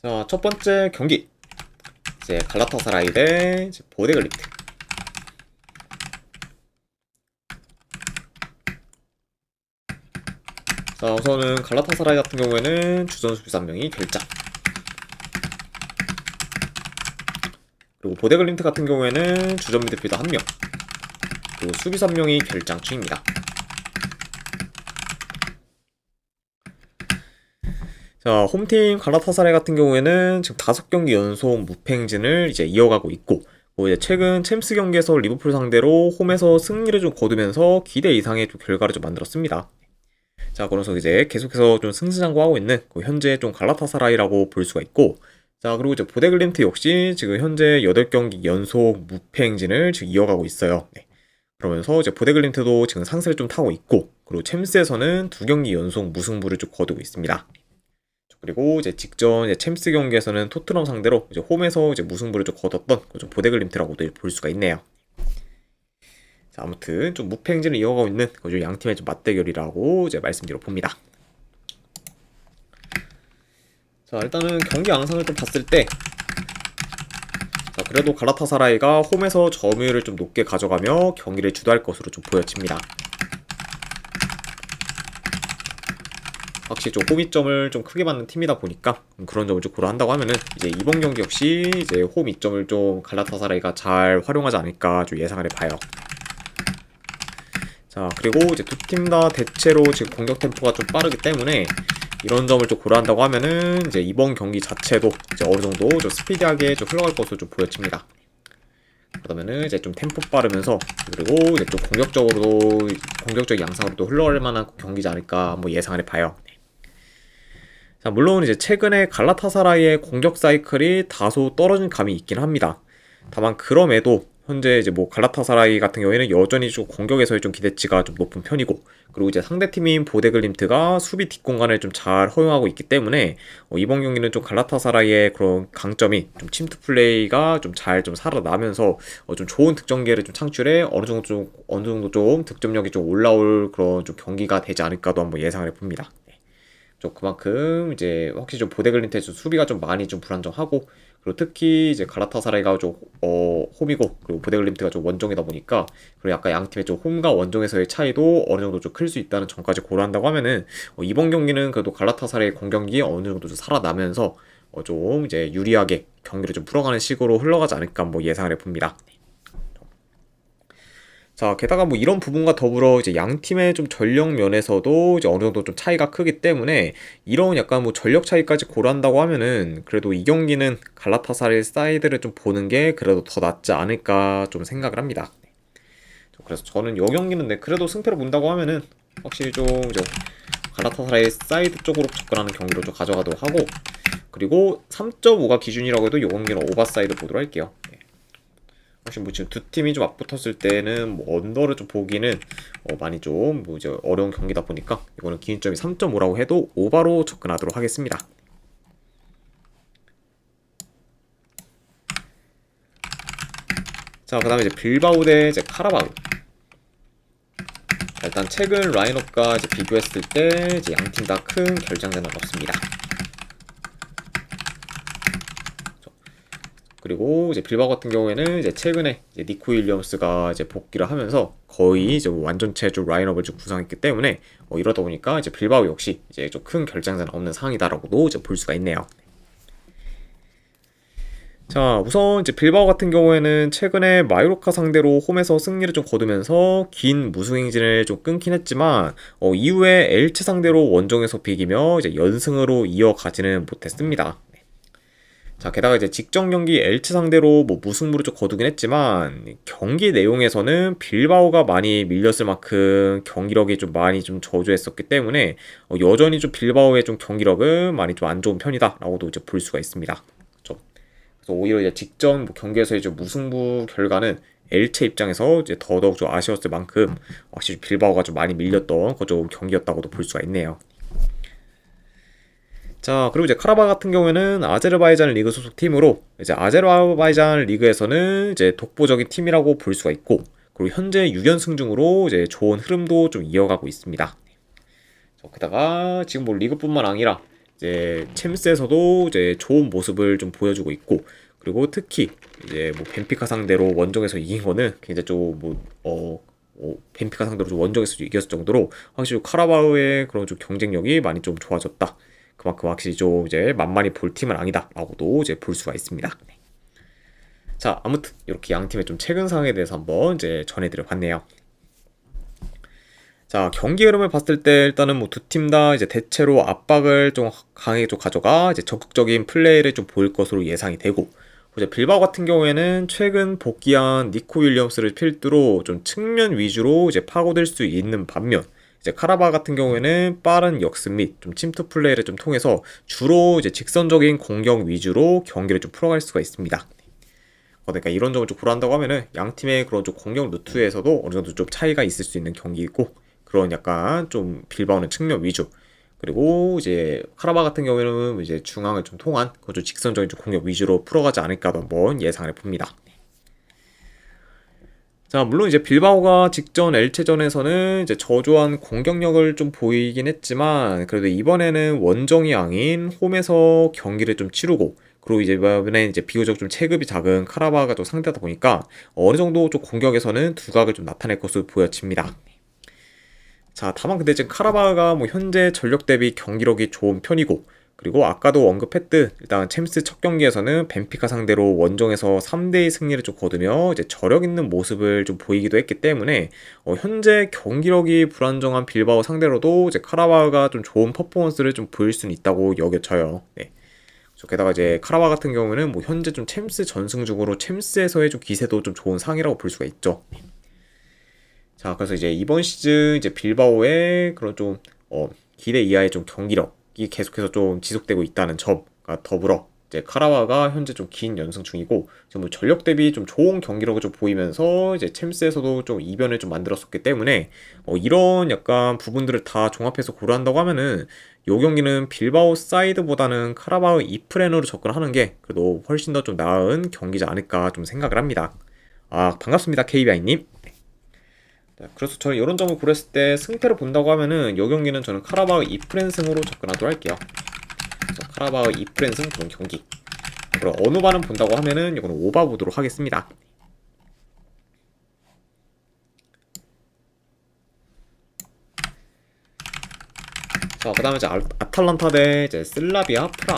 자, 첫 번째 경기. 이제 갈라타사라이 대 이제 보데글림트. 자, 우선은 갈라타사라이 같은 경우에는 주전 수비수 한 명이 결장. 그리고 보데글림트 같은 경우에는 주전 미드필더 한 명. 그리고 수비수 한 명이 결장 중입니다. 자, 홈팀 갈라타사라이 같은 경우에는 지금 5경기 연속 무패 행진을 이제 이어가고 있고, 이제 최근 챔스 경기에서 리버풀 상대로 홈에서 승리를 좀 거두면서 기대 이상의 좀 결과를 좀 만들었습니다. 자, 그래서 이제 계속해서 좀 승승장구하고 있는 현재 좀 갈라타사라이라고 볼 수가 있고, 자, 그리고 이제 보데글림트 역시 지금 현재 8경기 연속 무패 행진을 지금 이어가고 있어요. 네. 그러면서 이제 보데글림트도 지금 상세를 좀 타고 있고, 그리고 챔스에서는 2경기 연속 무승부를 좀 거두고 있습니다. 그리고 이제 직전 이제 챔스 경기에서는 토트넘 상대로 이제 홈에서 이제 무승부를 좀 거뒀던 좀 보데글림트라고도 볼 수가 있네요. 자, 아무튼 좀 무패 행진을 이어가고 있는 양 팀의 좀 맞대결이라고 이제 말씀드려 봅니다. 자, 일단은 경기 양상을 좀 봤을 때, 자, 그래도 갈라타사라이가 홈에서 점유율을 좀 높게 가져가며 경기를 주도할 것으로 좀 보여집니다. 확실히 좀 홈이점을 좀 크게 받는 팀이다 보니까 그런 점을 좀 고려한다고 하면은 이제 이번 경기 역시 이제 홈 이점을 좀 갈라타사라이가 잘 활용하지 않을까 좀 예상을 해봐요. 자, 그리고 이제 두 팀 다 대체로 지금 공격 템포가 좀 빠르기 때문에 이런 점을 좀 고려한다고 하면은 이제 이번 경기 자체도 이제 어느 정도 좀 스피디하게 좀 흘러갈 것으로 좀 보여집니다. 그러면은 이제 좀 템포 빠르면서 그리고 이제 좀 공격적 양상으로도 흘러갈 만한 경기지 않을까 한번 예상을 해봐요. 자, 물론 이제 최근에 갈라타사라이의 공격 사이클이 다소 떨어진 감이 있긴 합니다. 다만 그럼에도 현재 이제 뭐 갈라타사라이 같은 경우에는 여전히 좀 공격에서의 좀 기대치가 좀 높은 편이고, 그리고 이제 상대팀인 보데글림트가 수비 뒷공간을 좀 잘 허용하고 있기 때문에 이번 경기는 좀 갈라타사라이의 그런 강점이 좀 침투 플레이가 좀 잘 좀 살아나면서 좀 좋은 득점기회를 좀 창출해 어느 정도 좀 득점력이 좀 올라올 그런 좀 경기가 되지 않을까도 한번 예상을 해봅니다. 좀 그만큼 이제 확실히 좀 보데글림트의 수비가 좀 많이 좀 불안정하고, 그리고 특히 이제 갈라타사라이가 좀 홈이고 그리고 보데글림트가 좀 원정이다 보니까, 그리고 약간 양 팀의 좀 홈과 원정에서의 차이도 어느 정도 좀 클 수 있다는 점까지 고려한다고 하면은 이번 경기는 그래도 갈라타사라이 공격이 어느 정도 좀 살아나면서 좀 이제 유리하게 경기를 좀 풀어가는 식으로 흘러가지 않을까 뭐 예상을 해봅니다. 자, 게다가 뭐 이런 부분과 더불어 이제 양 팀의 좀 전력 면에서도 이제 어느 정도 좀 차이가 크기 때문에 이런 약간 뭐 전력 차이까지 고려한다고 하면은 그래도 이 경기는 갈라타사라이 사이드를 좀 보는 게 그래도 더 낫지 않을까 좀 생각을 합니다. 그래서 저는 이 경기는 그래도 승패로 본다고 하면은 확실히 좀 이제 갈라타사라이 사이드 쪽으로 접근하는 경기로 좀 가져가도록 하고, 그리고 3.5가 기준이라고 해도 이 경기는 오버사이드 보도록 할게요. 혹시 뭐 지금 두 팀이 좀 맞붙었을 때는 뭐 언더를 좀 보기는 많이 좀 뭐 이제 어려운 경기다 보니까 이거는 기준점이 3.5라고 해도 오바로 접근하도록 하겠습니다. 자, 그다음에 이제 빌바오 대 이제 카라바우. 일단 최근 라인업과 이제 비교했을 때 이제 양 팀 다 큰 결장전은 없습니다. 그리고 이제 빌바오 같은 경우에는 이제 최근에 이제 니코 윌리엄스가 이제 복귀를 하면서 거의 이제 뭐 완전체 좀 라인업을 좀 구성했기 때문에 이러다 보니까 이제 빌바오 역시 이제 좀 큰 결장전 없는 상황이다라고도 이제 볼 수가 있네요. 자, 우선 이제 빌바오 같은 경우에는 최근에 마요르카 상대로 홈에서 승리를 좀 거두면서 긴 무승 행진을 좀 끊긴 했지만 이후에 엘체 상대로 원정에서 비기며 이제 연승으로 이어가지는 못했습니다. 자, 게다가 이제 직전 경기 엘체 상대로 뭐 무승부를 좀 거두긴 했지만 경기 내용에서는 빌바오가 많이 밀렸을 만큼 경기력이 좀 많이 좀 저조했었기 때문에 여전히 좀 빌바오의 좀 경기력은 많이 좀 안 좋은 편이다라고도 이제 볼 수가 있습니다. 그래서 오히려 이제 직전 뭐 경기에서의 좀 무승부 결과는 엘체 입장에서 이제 더더욱 좀 아쉬웠을 만큼 확실히 빌바오가 좀 많이 밀렸던 그좀 경기였다고도 볼 수가 있네요. 자, 그리고 이제 카라바 같은 경우에는 아제르바이잔 리그 소속 팀으로 이제 아제르바이잔 리그에서는 이제 독보적인 팀이라고 볼 수가 있고, 그리고 현재 6연승 중으로 이제 좋은 흐름도 좀 이어가고 있습니다. 게다가 지금 뭐 리그뿐만 아니라 이제 챔스에서도 이제 좋은 모습을 좀 보여주고 있고, 그리고 특히 이제 뭐 벤피카 상대로 원정에서 이긴 거는 굉장히 벤피카 상대로 좀 원정에서 이겼을 정도로 확실히 카라바오의 그런 좀 경쟁력이 많이 좀 좋아졌다. 그만큼 확실히 좀 이제 만만히 볼 팀은 아니다라고도 이제 볼 수가 있습니다. 자, 아무튼 이렇게 양 팀의 좀 최근 상황에 대해서 한번 이제 전해드려 봤네요. 자, 경기 흐름을 봤을 때 일단은 뭐 두 팀 다 이제 대체로 압박을 좀 강하게 좀 가져가 이제 적극적인 플레이를 좀 보일 것으로 예상이 되고, 이제 빌바오 같은 경우에는 최근 복귀한 니코 윌리엄스를 필두로 좀 측면 위주로 이제 파고들 수 있는 반면, 이제 카라바 같은 경우에는 빠른 역습 및 좀 침투 플레이를 좀 통해서 주로 이제 직선적인 공격 위주로 경기를 좀 풀어갈 수가 있습니다. 그러니까 이런 점을 좀 고려한다고 하면은 양 팀의 그런 좀 공격 루트에서도 어느 정도 좀 차이가 있을 수 있는 경기이고, 그런 약간 좀 빌바오는 측면 위주, 그리고 이제 카라바 같은 경우에는 이제 중앙을 좀 통한 그런 좀 직선적인 좀 공격 위주로 풀어가지 않을까도 한번 예상을 해봅니다. 자, 물론 이제 빌바오가 직전 엘체전에서는 이제 저조한 공격력을 좀 보이긴 했지만, 그래도 이번에는 원정이 아닌 홈에서 경기를 좀 치르고, 그리고 이제 이번에 이제 비교적 좀 체급이 작은 카라바가 또 상대하다 보니까 어느 정도 좀 공격에서는 두각을 좀 나타낼 것으로 보여집니다. 자, 다만 근데 지금 카라바가 뭐 현재 전력 대비 경기력이 좋은 편이고, 그리고 아까도 언급했듯 일단 챔스 첫 경기에서는 벤피카 상대로 원정에서 3대2 승리를 좀 거두며 이제 저력 있는 모습을 좀 보이기도 했기 때문에 현재 경기력이 불안정한 빌바오 상대로도 이제 카라바가 좀 좋은 퍼포먼스를 좀 보일 수는 있다고 여겨져요. 네. 게다가 이제 카라바 같은 경우는 뭐 현재 좀 챔스 전승 중으로 챔스에서의 좀 기세도 좀 좋은 상이라고 볼 수가 있죠. 자, 그래서 이제 이번 시즌 이제 빌바오의 그런 좀 기대 이하의 좀 경기력이 계속해서 좀 지속되고 있다는 점과 더불어 이제 카라바가 현재 좀 긴 연승 중이고, 지금 뭐 전력 대비 좀 좋은 경기력을 좀 보이면서 이제 챔스에서도 좀 이변을 좀 만들었었기 때문에 이런 약간 부분들을 다 종합해서 고려한다고 하면은 요 경기는 빌바오 사이드보다는 카라바오 이프렌으로 접근하는 게 그래도 훨씬 더 좀 나은 경기지 않을까 좀 생각을 합니다. 아, 반갑습니다, KBI님. 그래서 저는 이런 점을 고렸을 때 승패를 본다고 하면은 이 경기는 저는 카라바오 2프랜승으로 접근하도록 할게요. 그래서 카라바오 2프랜승 그런 경기. 그리고 어느 반은 본다고 하면은 이거는 오바 보도록 하겠습니다. 자, 그 다음에 이제 아탈란타 대 이제 슬라비아 프라.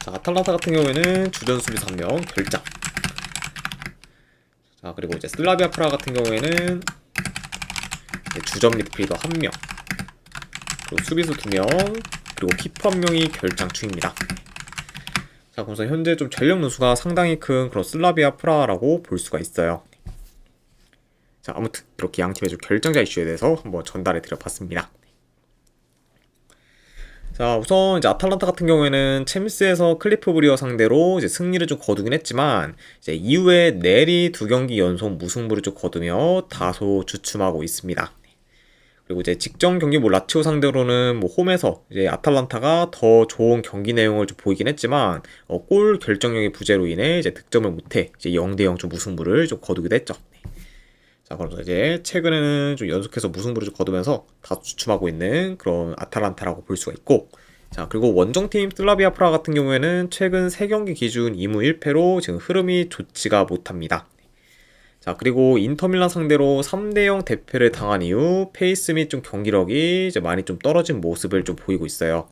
자, 아탈란타 같은 경우에는 주전 수비수 1명 결장. 자, 그리고 이제 슬라비아 프라 같은 경우에는 주전 미드필더 1명, 그리고 수비수 2명, 그리고 키퍼 1명이 결장 중입니다. 자, 그래서 현재 좀 전력 누수가 상당히 큰 그런 슬라비아 프라라고 볼 수가 있어요. 자, 아무튼 이렇게 양 팀의 좀 결정자 이슈에 대해서 한번 전달해 드려봤습니다. 자, 우선 이제 아탈란타 같은 경우에는 챔스에서 클리프 브리어 상대로 이제 승리를 좀 거두긴 했지만, 이제 이후에 내리 2경기 연속 무승부를 좀 거두며 다소 주춤하고 있습니다. 그리고 이제 직전 경기 뭐 라치오 상대로는 뭐 홈에서 이제 아탈란타가 더 좋은 경기 내용을 좀 보이긴 했지만 골 결정력의 부재로 인해 이제 득점을 못해 이제 0대0 좀 무승부를 좀 거두기도 했죠. 자, 그래서 이제 최근에는 좀 연속해서 무승부를 좀 거두면서 다소 주춤하고 있는 그런 아탈란타라고 볼 수가 있고, 자, 그리고 원정팀 슬라비아 프라 같은 경우에는 최근 3경기 기준 2무 1패로 지금 흐름이 좋지가 못합니다. 자, 그리고 인터밀란 상대로 3대0 대패를 당한 이후 페이스 및 좀 경기력이 이제 많이 좀 떨어진 모습을 좀 보이고 있어요.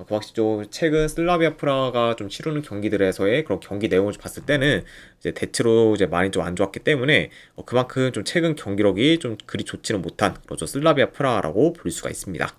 확실히 좀 최근 슬라비아 프라가 좀 치르는 경기들에서의 그런 경기 내용을 봤을 때는 이제 대체로 이제 많이 좀 안 좋았기 때문에 그만큼 좀 최근 경기력이 좀 그리 좋지는 못한 그런 슬라비아 프라라고 볼 수가 있습니다.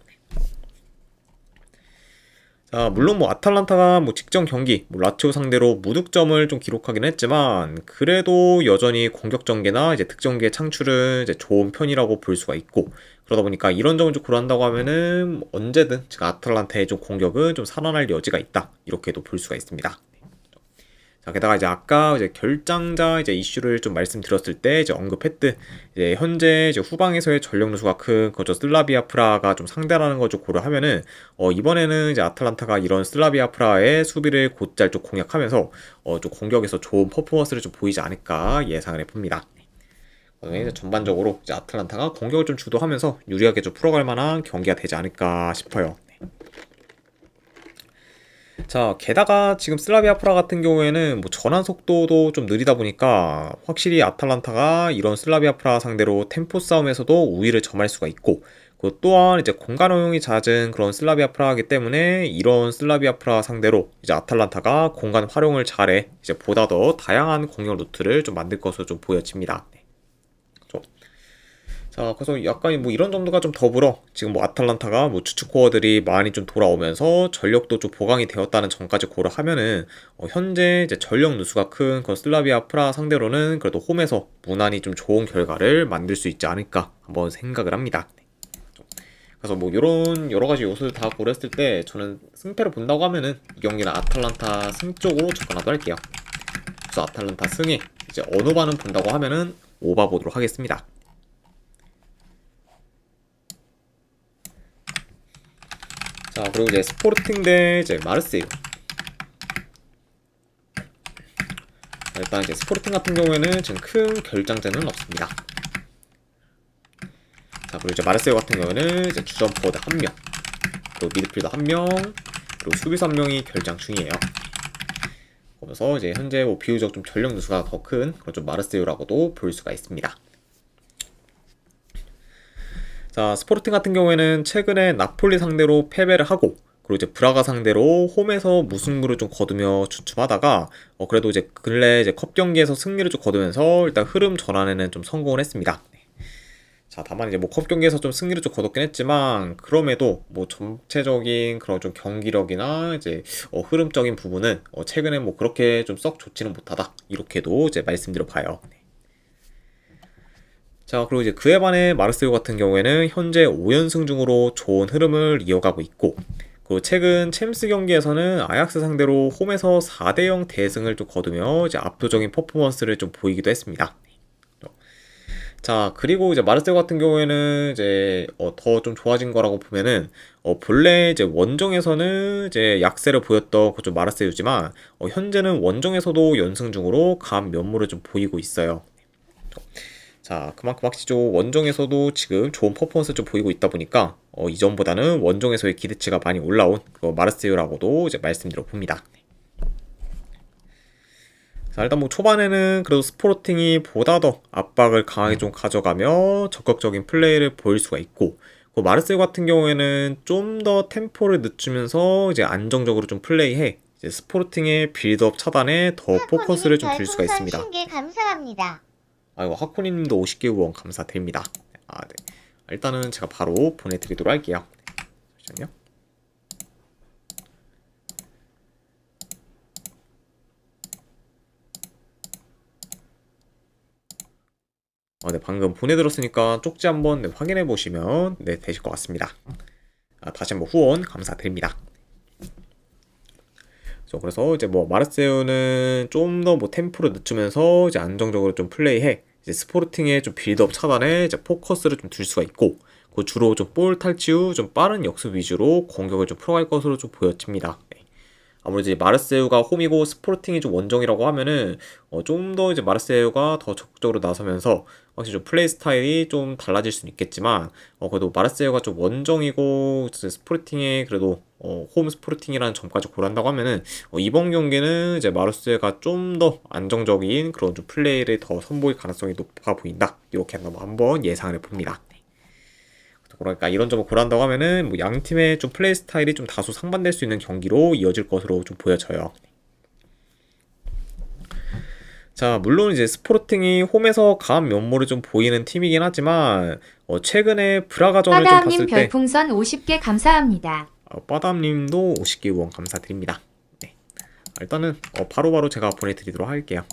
자, 물론 뭐 아탈란타가 뭐 직전 경기 뭐 라치오 상대로 무득점을 좀 기록하긴 했지만, 그래도 여전히 공격 전개나 이제 득점계 창출은 이제 좋은 편이라고 볼 수가 있고, 그러다 보니까 이런 점을 좀 고려한다고 하면은 언제든 지금 아탈란타의 좀 공격은 좀 살아날 여지가 있다, 이렇게도 볼 수가 있습니다. 자, 게다가 이제 아까 이제 결장자 이제 이슈를 좀 말씀드렸을 때 이제 언급했듯 이제 현재 이제 후방에서의 전력 누수가 큰 거저 슬라비아 프라가 좀 상대라는 거 좀 고려하면은 이번에는 이제 아탈란타가 이런 슬라비아 프라의 수비를 곧잘 좀 공략하면서 좀 공격에서 좋은 퍼포먼스를 좀 보이지 않을까 예상을 해봅니다. 그다음에 이제 전반적으로 이제 아틀란타가 공격을 좀 주도하면서 유리하게 좀 풀어갈 만한 경기가 되지 않을까 싶어요. 자, 게다가 지금 슬라비아 프라 같은 경우에는 뭐 전환 속도도 좀 느리다 보니까 확실히 아탈란타가 이런 슬라비아 프라 상대로 템포 싸움에서도 우위를 점할 수가 있고, 그 또한 이제 공간 허용이 잦은 그런 슬라비아 프라이기 때문에 이런 슬라비아 프라 상대로 이제 아탈란타가 공간 활용을 잘해 이제 보다 더 다양한 공격 루트를 좀 만들 것으로 좀 보여집니다. 자, 그래서 약간 뭐 이런 정도가 좀 더불어 지금 뭐 아탈란타가 뭐 주축 코어들이 많이 좀 돌아오면서 전력도 좀 보강이 되었다는 점까지 고려하면은 현재 이제 전력 누수가 큰 그 슬라비아 프라 상대로는 그래도 홈에서 무난히 좀 좋은 결과를 만들 수 있지 않을까 한번 생각을 합니다. 그래서 뭐 이런 여러 가지 요소를 다 고려했을 때 저는 승패를 본다고 하면은 이 경기는 아탈란타 승 쪽으로 접근하도록 할게요. 그래서 아탈란타 승에 이제 어느 반은 본다고 하면은 오바 보도록 하겠습니다. 자, 그리고 이제 스포르팅 대 이제 마르세유. 일단 이제 스포르팅 같은 경우에는 지금 큰 결장전은 없습니다. 자, 그리고 이제 마르세유 같은 경우에는 이제 주전 포워드 1명, 그리고 미드필더 1명, 그리고 수비수 1명이 결장 중이에요. 그러면서 이제 현재 뭐 비교적 좀 전력 누수가 더 큰 그런 좀 마르세유라고도 볼 수가 있습니다. 자, 스포르팅 같은 경우에는 최근에 나폴리 상대로 패배를 하고, 그리고 이제 브라가 상대로 홈에서 무승부를 좀 거두며 주춤하다가 그래도 이제 근래 이제 컵 경기에서 승리를 좀 거두면서 일단 흐름 전환에는 좀 성공을 했습니다. 자, 다만 이제 뭐 컵 경기에서 좀 승리를 좀 거뒀긴 했지만 그럼에도 뭐 전체적인 그런 좀 경기력이나 이제 흐름적인 부분은 최근에 뭐 그렇게 좀 썩 좋지는 못하다, 이렇게도 이제 말씀드려 봐요. 자, 그리고 이제 그에 반해 마르세유 같은 경우에는 현재 5연승 중으로 좋은 흐름을 이어가고 있고, 그 최근 챔스 경기에서는 아약스 상대로 홈에서 4대0 대승을 좀 거두며 이제 압도적인 퍼포먼스를 좀 보이기도 했습니다. 자, 그리고 이제 마르세유 같은 경우에는 이제 더 좀 좋아진 거라고 보면은 본래 이제 원정에서는 이제 약세를 보였던 그좀 마르세유지만 현재는 원정에서도 연승 중으로 감 면모를 좀 보이고 있어요. 자, 그만큼 확실히 좀 원정에서도 지금 좋은 퍼포먼스를 좀 보이고 있다 보니까 이전보다는 원정에서의 기대치가 많이 올라온 그 마르세유라고도 이제 말씀드려 봅니다. 자, 일단 뭐 초반에는 그래도 스포르팅이 보다 더 압박을 강하게 좀 가져가며 적극적인 플레이를 보일 수가 있고, 그 마르세유 같은 경우에는 좀 더 템포를 늦추면서 이제 안정적으로 좀 플레이해 이제 스포르팅의 빌드업 차단에 더 포커스를 하코니님 좀 둘 수가 별풍선 있습니다. 50개 감사합니다. 아이고, 하코니님도 50개 후원 감사드립니다. 아, 네. 일단은 제가 바로 보내드리도록 할게요. 잠시만요. 네, 방금 보내드렸으니까 쪽지 한번 네, 확인해 보시면 네, 되실 것 같습니다. 다시 한번 후원 감사드립니다. 그래서 이제 뭐 마르세유는 좀 더 뭐 템포를 늦추면서 이제 안정적으로 좀 플레이해 이제 스포르팅의 좀 빌드업 차단에 이제 포커스를 좀 둘 수가 있고, 그 주로 좀 볼 탈취 후 좀 빠른 역습 위주로 공격을 좀 풀어갈 것으로 좀 보여집니다. 네. 아무래도 이제 마르세유가 홈이고 스포르팅이 좀 원정이라고 하면은 좀 더 이제 마르세유가 더 적극적으로 나서면서 확실히 좀 플레이 스타일이 좀 달라질 수는 있겠지만 그래도 마르세유가 좀 원정이고 스포르팅이 그래도 홈 스포르팅이라는 점까지 고려한다고 하면은 이번 경기는 이제 마르세유가 좀 더 안정적인 그런 좀 플레이를 더 선보일 가능성이 높아 보인다, 이렇게 한번 예상을 해봅니다. 그러니까 이런 점을 고려한다고 하면은 뭐 양 팀의 좀 플레이 스타일이 좀 다소 상반될 수 있는 경기로 이어질 것으로 좀 보여져요. 자, 물론 이제 스포르팅이 홈에서 강한 면모를 좀 보이는 팀이긴 하지만 최근에 브라가전을 좀 빠다함님 봤을 때 별풍선 50개 감사합니다. 빠담님도 50개 후원 감사드립니다. 네. 일단은 바로바로 제가 보내드리도록 할게요.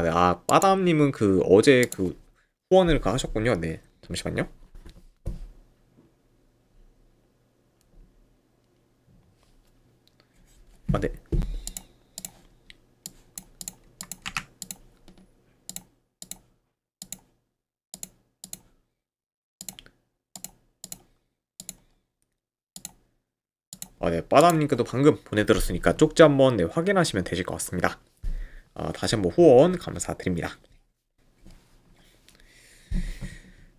네, 빠담님은 그 어제 그 후원을 하셨군요. 네, 잠시만요. 네. 네, 빠담 링크도 방금 보내드렸으니까 쪽지 한번 확인하시면 되실 것 같습니다. 다시 한번 후원 감사드립니다.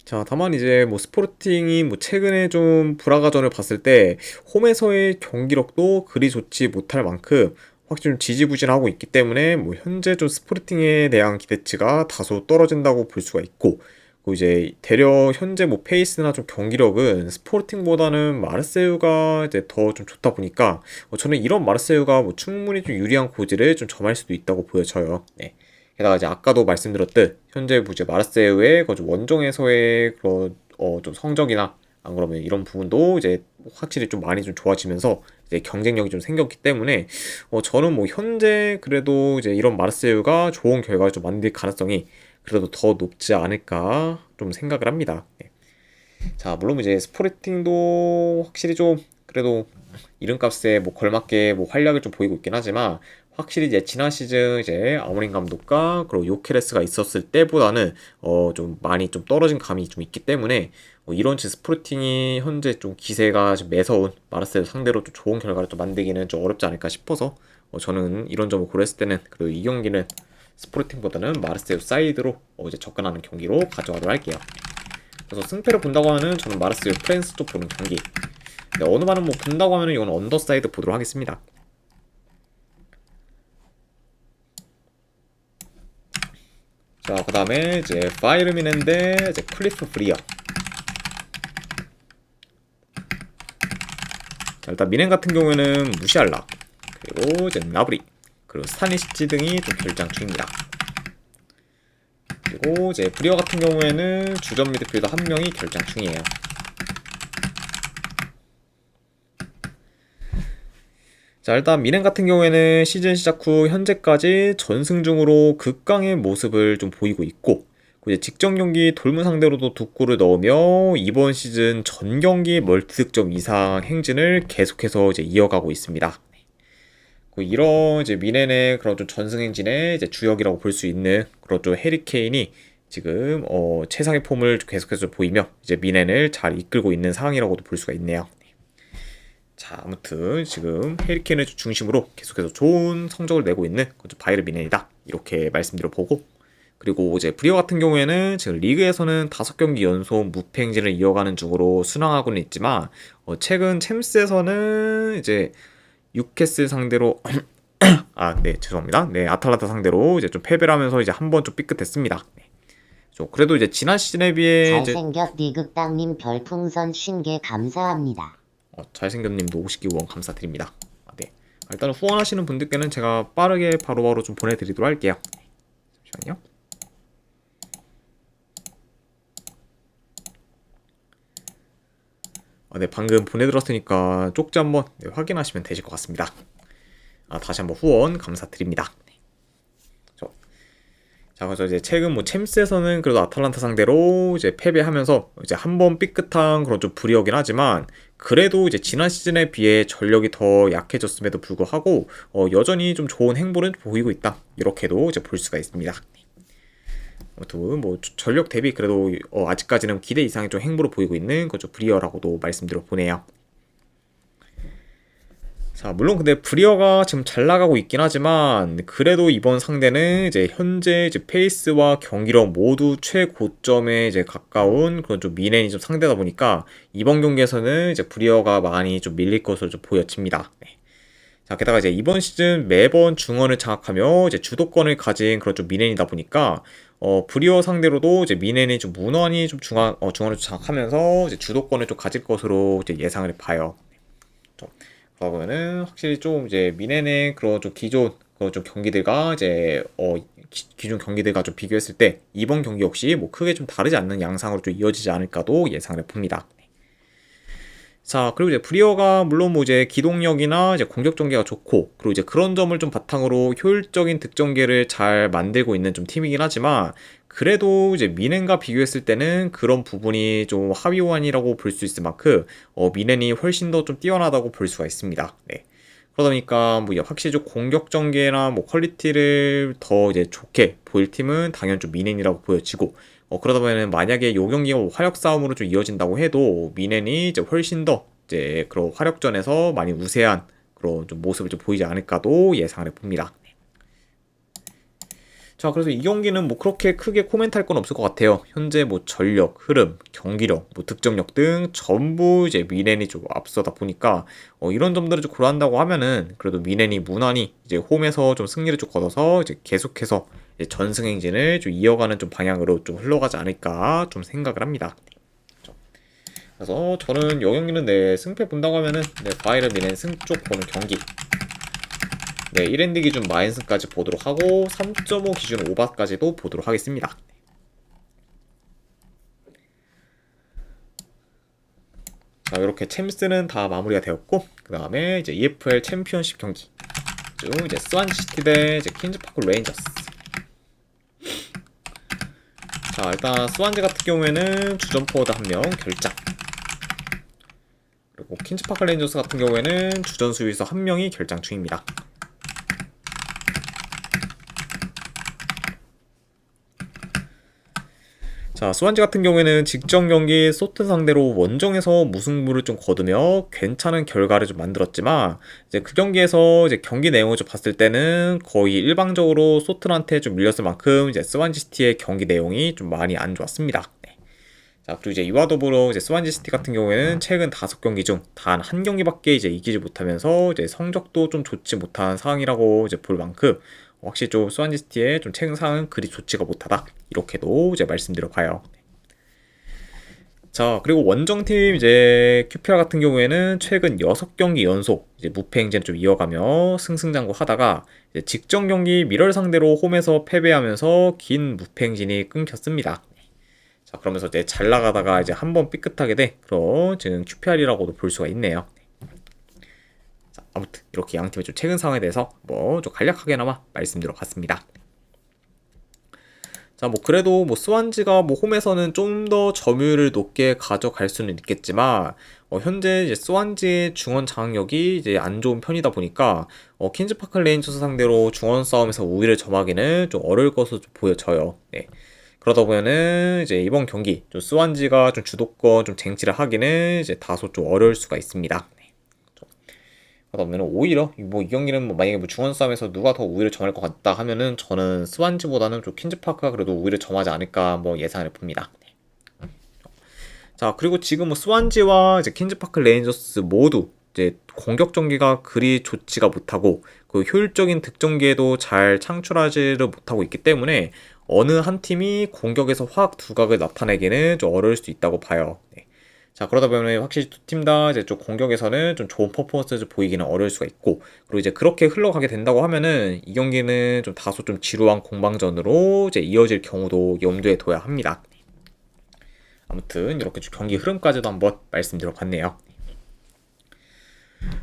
자, 다만 이제 뭐 스포팅이 뭐 최근에 좀 불화가전을 봤을 때 홈에서의 경기력도 그리 좋지 못할 만큼 확실히 좀 지지부진하고 있기 때문에 뭐 현재 좀 스포팅에 대한 기대치가 다소 떨어진다고 볼 수가 있고, 그리고 이제 대려 현재 뭐 페이스나 좀 경기력은 스포팅보다는 마르세유가 이제 더 좀 좋다 보니까 저는 이런 마르세유가 뭐 충분히 좀 유리한 고지를 좀 점할 수도 있다고 보여져요. 네. 게다가 이제 아까도 말씀드렸듯 현재 뭐 이제 마르세유의 그 원정에서의 그런 좀 성적이나 안 그러면 이런 부분도 이제 확실히 좀 많이 좀 좋아지면서 이제 경쟁력이 좀 생겼기 때문에 저는 뭐 현재 그래도 이제 이런 마르세유가 좋은 결과를 좀 만들 가능성이 그래도 더 높지 않을까 좀 생각을 합니다. 네. 자, 물론 이제 스포팅도 확실히 좀 그래도 이름값에 뭐 걸맞게 뭐 활약을 좀 보이고 있긴 하지만 확실히 이제 지난 시즌 이제 아모린 감독과 그리고 요케레스가 있었을 때보다는 좀 많이 좀 떨어진 감이 좀 있기 때문에 이런 스포팅이 현재 좀 기세가 좀 매서운 마르세유 상대로 좀 좋은 결과를 좀 만들기는 좀 어렵지 않을까 싶어서 저는 이런 점을 고려했을 때는 그리고 이 경기는 스포팅보다는 마르세유 사이드로 이제 접근하는 경기로 가져가도록 할게요. 그래서 승패를 본다고 하면은 저는 마르세유 프랑스 쪽 보는 경기. 근데 어느 말은 뭐 본다고 하면은 이건 언더사이드 보도록 하겠습니다. 자, 그 다음에 이제 파이르미넨데 이제 클리프 브리어. 자, 일단 미넨 같은 경우에는 무시알라, 그리고 이제 나브리, 그리고 스타니시치 등이 좀 결장 중입니다. 그리고 이제 브리어 같은 경우에는 주전 미드필더 한 명이 결장 중이에요. 자, 일단 미넨 같은 경우에는 시즌 시작 후 현재까지 전승 중으로 극강의 모습을 좀 보이고 있고, 이제 직전 경기 돌문 상대로도 두 골을 넣으며 이번 시즌 전 경기 멀티득점 이상 행진을 계속해서 이제 이어가고 있습니다. 이런 이제 미넨의 그런 좀 전승 행진의 이제 주역이라고 볼 수 있는 그런 좀 해리 케인이 지금 최상의 폼을 계속해서 보이며 이제 미넨을 잘 이끌고 있는 상황이라고도 볼 수가 있네요. 자, 아무튼 지금 해리 케인을 중심으로 계속해서 좋은 성적을 내고 있는 바이에른 미넨이다, 이렇게 말씀드려보고, 그리고 이제 브리어 같은 경우에는 지금 리그에서는 5경기 연속 무패 행진을 이어가는 중으로 순항하고는 있지만 최근 챔스에서는 이제 뉴캐슬 상대로 네, 죄송합니다. 네, 아탈란타 상대로 이제 좀 패배를 하면서 이제 한 번 좀 삐끗했습니다. 네. 그래도 이제 지난 시즌에 비해 잘생겼 리극당님 별풍선 50개 감사합니다. 잘생겼님도 50개 후원 감사드립니다. 네. 일단 후원하시는 분들께는 제가 빠르게 바로바로 좀 보내드리도록 할게요. 잠시만요. 네, 방금 보내드렸으니까 쪽지 한번 확인하시면 되실 것 같습니다. 다시 한번 후원 감사드립니다. 자, 그래서 이제 최근 뭐 챔스에서는 그래도 아탈란타 상대로 이제 패배하면서 이제 한 번 삐끗한 그런 좀 불이었긴 하지만 그래도 이제 지난 시즌에 비해 전력이 더 약해졌음에도 불구하고 여전히 좀 좋은 행보를 보이고 있다, 이렇게도 이제 볼 수가 있습니다. 아무튼 뭐 전력 대비 그래도 아직까지는 기대 이상의 좀 행보를 보이고 있는 그죠 브리어라고도 말씀드려 보네요. 자, 물론 근데 브리어가 지금 잘 나가고 있긴 하지만 그래도 이번 상대는 이제 현재 이제 페이스와 경기력 모두 최고점에 이제 가까운 그런 좀 미넨이 좀 상대다 보니까 이번 경기에서는 이제 브리어가 많이 좀 밀릴 것으로 좀 보여집니다. 네. 자, 게다가 이제 이번 시즌 매번 중원을 장악하며 이제 주도권을 가진 그런 좀 미넨이다 보니까 브리어 상대로도 이제 미넨이 좀 무난히 좀 중원을 장악하면서 이제 주도권을 좀 가질 것으로 이제 예상을 봐요. 그러면은 확실히 좀 이제 미넨의 그런 좀 기존 그런 좀 경기들과 이제 기존 경기들과 좀 비교했을 때 이번 경기 역시 뭐 크게 좀 다르지 않는 양상으로 좀 이어지지 않을까도 예상을 봅니다. 자, 그리고 이제 브리어가 물론 뭐 이제 기동력이나 이제 공격 전개가 좋고, 그리고 이제 그런 점을 좀 바탕으로 효율적인 득점계를 잘 만들고 있는 좀 팀이긴 하지만, 그래도 이제 미넨과 비교했을 때는 그런 부분이 좀 하위호환이라고 볼 수 있을 만큼, 미넨이 훨씬 더 좀 뛰어나다고 볼 수가 있습니다. 네. 그러다 보니까 뭐 확실히 좀 공격 전개나 뭐 퀄리티를 더 이제 좋게 보일 팀은 당연 좀 미넨이라고 보여지고, 그러다 보면 만약에 요 경기가 화력 싸움으로 좀 이어진다고 해도 미넨이 이제 훨씬 더 이제 그런 화력전에서 많이 우세한 그런 좀 모습을 좀 보이지 않을까도 예상을 해봅니다. 자, 그래서 이 경기는 뭐 그렇게 크게 코멘트할 건 없을 것 같아요. 현재 뭐 전력, 흐름, 경기력, 뭐 득점력 등 전부 이제 미넨이 좀 앞서다 보니까 이런 점들을 좀 고려한다고 하면은 그래도 미넨이 무난히 이제 홈에서 좀 승리를 좀 거둬서 이제 계속해서 이제 전승 행진을 좀 이어가는 좀 방향으로 좀 흘러가지 않을까 좀 생각을 합니다. 그래서 저는 이 경기는 승패 본다고 하면은 바이에른 미넨 승 쪽 보는 경기. 1엔드 기준 마인스까지 보도록 하고 3.5 기준 오바까지도 보도록 하겠습니다. 자, 이렇게 챔스는 다 마무리가 되었고 그 다음에 이제 EFL 챔피언십 경기 쭉 이제 스완시티 대 이제 퀸즈파크 레인저스. 자, 일단 스완지 같은 경우에는 주전 포워드 1명 결장, 그리고 퀸즈파크 레인저스 같은 경우에는 주전 수비수 1명이 결장 중입니다. 자, 스완지 같은 경우에는 직전 경기 소튼 상대로 원정에서 무승부를 좀 거두며 괜찮은 결과를 좀 만들었지만 이제 그 경기에서 이제 경기 내용을 좀 봤을 때는 거의 일방적으로 소튼한테 좀 밀렸을 만큼 이제 스완지 시티의 경기 내용이 좀 많이 안 좋았습니다. 자, 그리고 이제 이와 더불어 이제 스완지 시티 같은 경우에는 최근 5경기 중 단 한 경기밖에 이제 이기지 못하면서 이제 성적도 좀 좋지 못한 상황이라고 이제 볼 만큼 확실히 좀 스완지시티의 좀 최근 상황은 그리 좋지가 못하다, 이렇게도 이제 말씀드려 봐요. 자, 그리고 원정팀 이제 QPR 같은 경우에는 최근 6경기 연속 이제 무패 행진을 좀 이어가며 승승장구 하다가 이제 직전 경기 미럴 상대로 홈에서 패배하면서 긴 무패 행진이 끊겼습니다. 자, 그러면서 이제 잘 나가다가 이제 한번 삐끗하게 돼 그런 지금 QPR이라고도 볼 수가 있네요. 아무튼 이렇게 양 팀의 좀 최근 상황에 대해서 뭐 좀 간략하게나마 말씀드려 봤습니다. 자, 뭐 그래도 뭐 스완지가 뭐 홈에서는 좀 더 점유율을 높게 가져갈 수는 있겠지만 현재 이제 스완지의 중원 장악력이 이제 안 좋은 편이다 보니까 퀸즈파크 레인저스 상대로 중원 싸움에서 우위를 점하기는 좀 어려울 것으로 좀 보여져요. 네. 그러다 보면은 이제 이번 경기 좀 스완지가 좀 주도권 좀 쟁취를 하기는 이제 다소 좀 어려울 수가 있습니다. 그러다 보면 오히려 뭐 이 경기는 뭐 만약에 뭐 중원 싸움에서 누가 더 우위를 점할 것 같다 하면은 저는 스완지보다는 좀 퀸즈파크가 그래도 우위를 점하지 않을까 뭐 예상을 해봅니다. 자, 그리고 지금 뭐 스완지와 이제 퀸즈파크 레인저스 모두 이제 공격 전개가 그리 좋지가 못하고 그 효율적인 득점기에도 잘 창출하지를 못하고 있기 때문에 어느 한 팀이 공격에서 확 두각을 나타내기는 좀 어려울 수 있다고 봐요. 네. 자, 그러다 보면 확실히 두 팀 다 이제 좀 공격에서는 좀 좋은 퍼포먼스를 보이기는 어려울 수가 있고, 그리고 이제 그렇게 흘러가게 된다고 하면은 이 경기는 좀 다소 좀 지루한 공방전으로 이제 이어질 경우도 염두에 둬야 합니다. 아무튼 이렇게 경기 흐름까지도 한번 말씀드려 봤네요.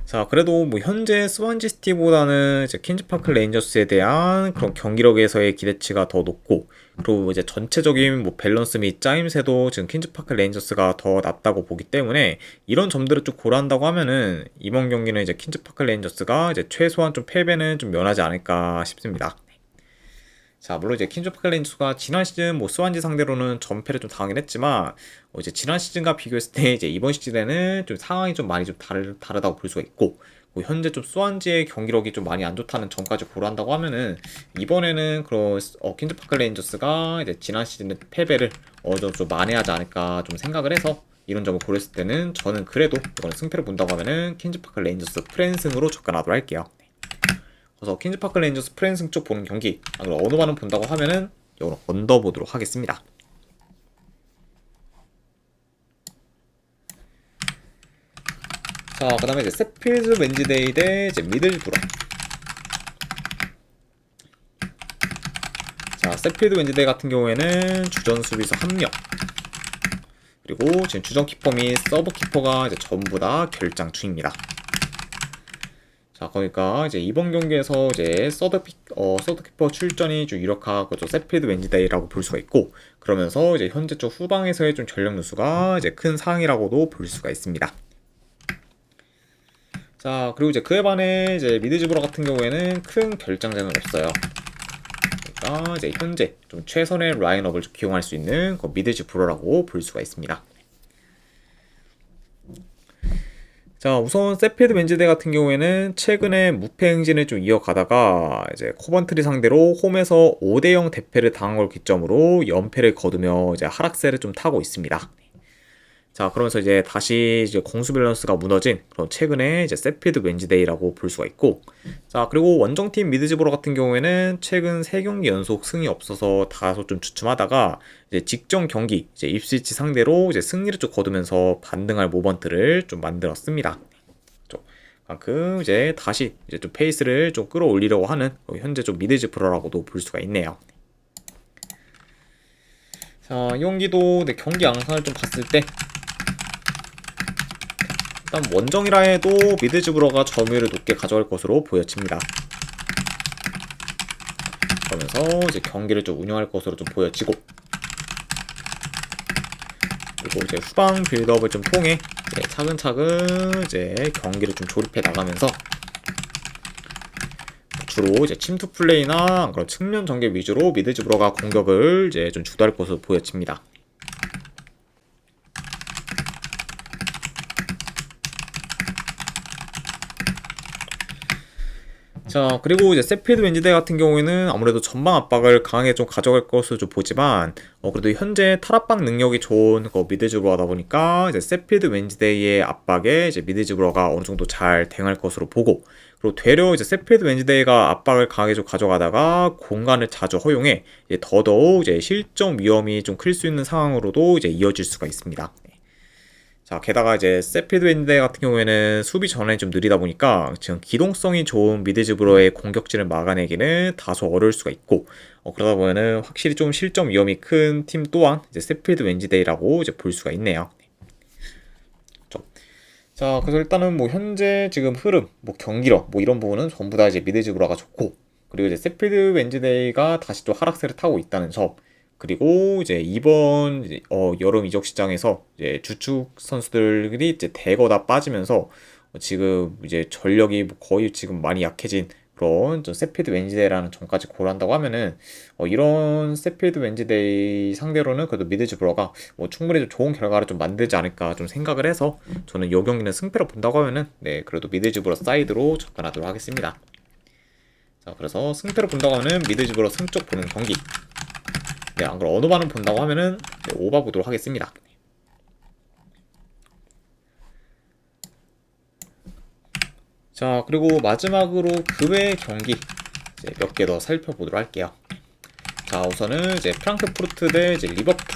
자, 그래도 뭐 현재 스완지시티보다는 이제 퀸즈파크 레인저스에 대한 그런 경기력에서의 기대치가 더 높고, 그리고 이제 전체적인 뭐 밸런스 및 짜임새도 지금 퀸즈파크 레인저스가 더 낮다고 보기 때문에 이런 점들을 쭉 고려한다고 하면은 이번 경기는 이제 퀸즈파크 레인저스가 이제 최소한 좀 패배는 좀 면하지 않을까 싶습니다. 자, 물론 이제 퀸즈파크 레인저스가 지난 시즌 뭐 스완지 상대로는 전패를 좀 당하긴 했지만 이제 지난 시즌과 비교했을 때 이제 이번 시즌에는 좀 상황이 좀 많이 좀 다르다고 볼 수가 있고, 뭐 현재 좀 스완지의 경기력이 좀 많이 안 좋다는 점까지 고려한다고 하면은 이번에는 그런 퀸즈파크 레인저스가 이제 지난 시즌의 패배를 어느 정도 좀 만회하지 않을까 좀 생각을 해서 이런 점을 고렸을 때는 저는 그래도 이번에 승패를 본다고 하면은 퀸즈파크 레인저스 프랜승으로 접근하도록 할게요. 그래서 퀸즈파크 레인저스 프랜승 쪽 보는 경기, 어느 반은 본다고 하면은 이거는 언더 보도록 하겠습니다. 자, 그 다음에 이제 세필드 웬즈데이 대 이제 미들브러. 자, 세필드 웬즈데이 같은 경우에는 주전 수비수 1명, 그리고 지금 주전 키퍼 및 서브 키퍼가 이제 전부 다 결장 중입니다. 자, 그러니까 이제 이번 경기에서 이제 서드 키퍼 출전이 좀 유력한 거죠. 세필드 웬즈데이라고 볼 수가 있고, 그러면서 이제 현재 쪽 후방에서의 좀 전력 누수가 이제 큰 상황이라고도 볼 수가 있습니다. 자, 그리고 이제 그에 반해 이제 미드즈브러 같은 경우에는 큰 결장자는 없어요. 그러니까 이제 현재 좀 최선의 라인업을 좀 기용할 수 있는 그 미드즈브러라고 볼 수가 있습니다. 자, 우선 세필드 웬즈데이 같은 경우에는 최근에 무패 행진을 좀 이어가다가 이제 코번트리 상대로 홈에서 5대0 대패를 당한 걸 기점으로 연패를 거두며 이제 하락세를 좀 타고 있습니다. 자, 그러면서 이제 다시 이제 공수 밸런스가 무너진 그런 최근에 이제 세필드 웬즈데이라고 볼 수가 있고, 자, 그리고 원정팀 미드즈보러 같은 경우에는 최근 3경기 연속 승이 없어서 다소 좀 주춤하다가 이제 직전 경기 이제 입스위치 상대로 이제 승리를 좀 거두면서 반등할 모먼트를 좀 만들었습니다. 그만큼 이제 다시 이제 좀 페이스를 좀 끌어올리려고 하는 현재 좀 미드즈보러라고도 볼 수가 있네요. 자, 이 경기도 경기 양상을 좀 봤을 때 일단 원정이라 해도 미드즈브러가 점유율을 높게 가져갈 것으로 보여집니다. 그러면서 이제 경기를 좀 운영할 것으로 좀 보여지고, 그리고 이제 후방 빌드업을 좀 통해 이제 차근차근 이제 경기를 좀 조립해 나가면서 주로 이제 침투 플레이나 그런 측면 전개 위주로 미드즈브러가 공격을 이제 좀 주도할 것으로 보여집니다. 자, 그리고 이제 세필드 웬즈데이 같은 경우에는 아무래도 전방 압박을 강하게 좀 가져갈 것으로 좀 보지만, 그래도 현재 탈압박 능력이 좋은 미드즈브러다 보니까 이제 세필드 웬즈데이의 압박에 이제 미드즈브러가 어느 정도 잘 대응할 것으로 보고, 그리고 되려 이제 세필드 웬즈데이가 압박을 강하게 좀 가져가다가 공간을 자주 허용해 이제 더더욱 이제 실점 위험이 좀 클 수 있는 상황으로도 이제 이어질 수가 있습니다. 자, 게다가 이제 세필드 웬즈데이 같은 경우에는 수비 전환이 좀 느리다 보니까 지금 기동성이 좋은 미드즈브러의 공격진을 막아내기는 다소 어려울 수가 있고, 그러다 보면은 확실히 좀 실점 위험이 큰 팀 또한 이제 세필드 웬즈데이라고 이제 볼 수가 있네요. 자, 그래서 일단은 뭐 현재 지금 흐름, 뭐 경기력, 뭐 이런 부분은 전부 다 이제 미드즈브러가 좋고, 그리고 이제 세필드 웬즈데이가 다시 또 하락세를 타고 있다는 점, 그리고 이제 이번 여름 이적 시장에서 이제 주축 선수들이 이제 대거 다 빠지면서 지금 이제 전력이 거의 지금 많이 약해진 그런 좀 세필드 웬즈데이라는 점까지 고려한다고 하면은 이런 세필드 웬즈데이 상대로는 그래도 미드즈브러가 충분히 좀 좋은 결과를 좀 만들지 않을까 좀 생각을 해서 저는 이 경기는 승패로 본다고 하면은 그래도 미드즈브러 사이드로 접근하도록 하겠습니다. 자, 그래서 승패로 본다고 하면 미드즈브러 승쪽 보는 경기. 안 그럼 언어반은 본다고 하면은 오바 보도록 하겠습니다. 자, 그리고 마지막으로 그 외의 경기 몇 개 더 살펴보도록 할게요. 자, 우선은 이제 프랑크푸르트 대 이제 리버풀.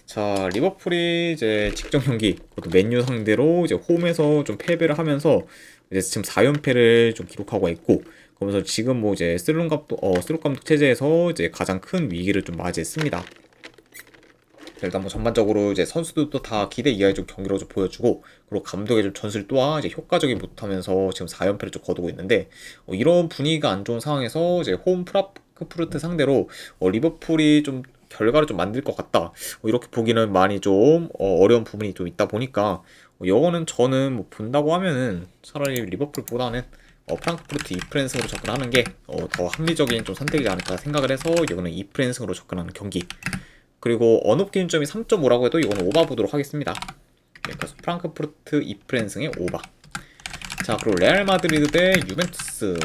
자, 리버풀이 이제 직전 경기 그것도 맨유 상대로 이제 홈에서 좀 패배를 하면서 이제 지금 4연패를 좀 기록하고 있고, 그러면서 지금 뭐 이제 슬롯 감독 체제에서 이제 가장 큰 위기를 좀 맞이했습니다. 일단 뭐 전반적으로 이제 선수들도 다 기대 이하의 좀 경기로 좀 보여주고, 그리고 감독의 좀 전술 또한 이제 효과적이 못하면서 지금 4연패를 좀 거두고 있는데, 이런 분위기가 안 좋은 상황에서 이제 홈 프랑크푸르트 상대로 리버풀이 좀 결과를 좀 만들 것 같다, 이렇게 보기는 많이 좀 어려운 부분이 좀 있다 보니까 이거는 저는 뭐 본다고 하면은 차라리 리버풀보다는 프랑크푸르트 2프랜승으로 접근하는 게 더 합리적인 좀 선택이지 않을까 생각을 해서 이거는 2프랜승으로 접근하는 경기. 그리고 언업 기준점이 3.5라고 해도 이거는 오바 보도록 하겠습니다. 그래서 프랑크푸르트 2프랜승의 오바. 자, 그리고 레알 마드리드 대 유벤투스.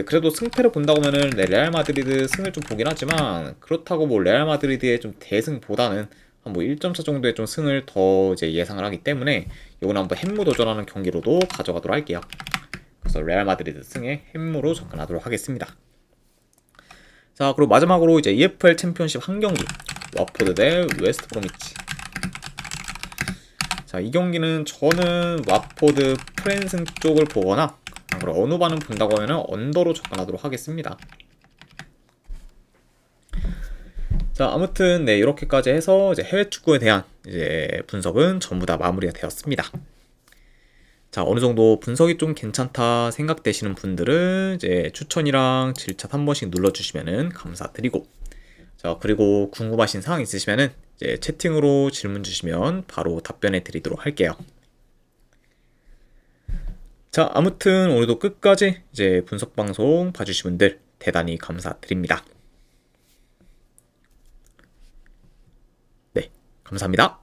그래도 승패를 본다고 하면은 레알 마드리드 승을 좀 보긴 하지만, 그렇다고 뭐 레알 마드리드의 좀 대승보다는 한 뭐 1.4 정도의 좀 승을 더 이제 예상을 하기 때문에 이거는 한번 햄무 도전하는 경기로도 가져가도록 할게요. 그래서 레알 마드리드 승에 햄무로 접근하도록 하겠습니다. 자, 그리고 마지막으로 이제 EFL 챔피언십 한 경기, 와포드 대 웨스트 브로미치. 자, 이 경기는 저는 와포드 프랜승 쪽을 보거나, 그리고 어느 반은 본다고 하면 언더로 접근하도록 하겠습니다. 자, 아무튼 이렇게까지 해서 이제 해외 축구에 대한 이제 분석은 전부 다 마무리가 되었습니다. 자, 어느 정도 분석이 좀 괜찮다 생각되시는 분들은 이제 추천이랑 질차 한 번씩 눌러주시면은 감사드리고, 자, 그리고 궁금하신 사항 있으시면은 이제 채팅으로 질문 주시면 바로 답변해 드리도록 할게요. 자, 아무튼 오늘도 끝까지 이제 분석 방송 봐주신 분들 대단히 감사드립니다. 네, 감사합니다.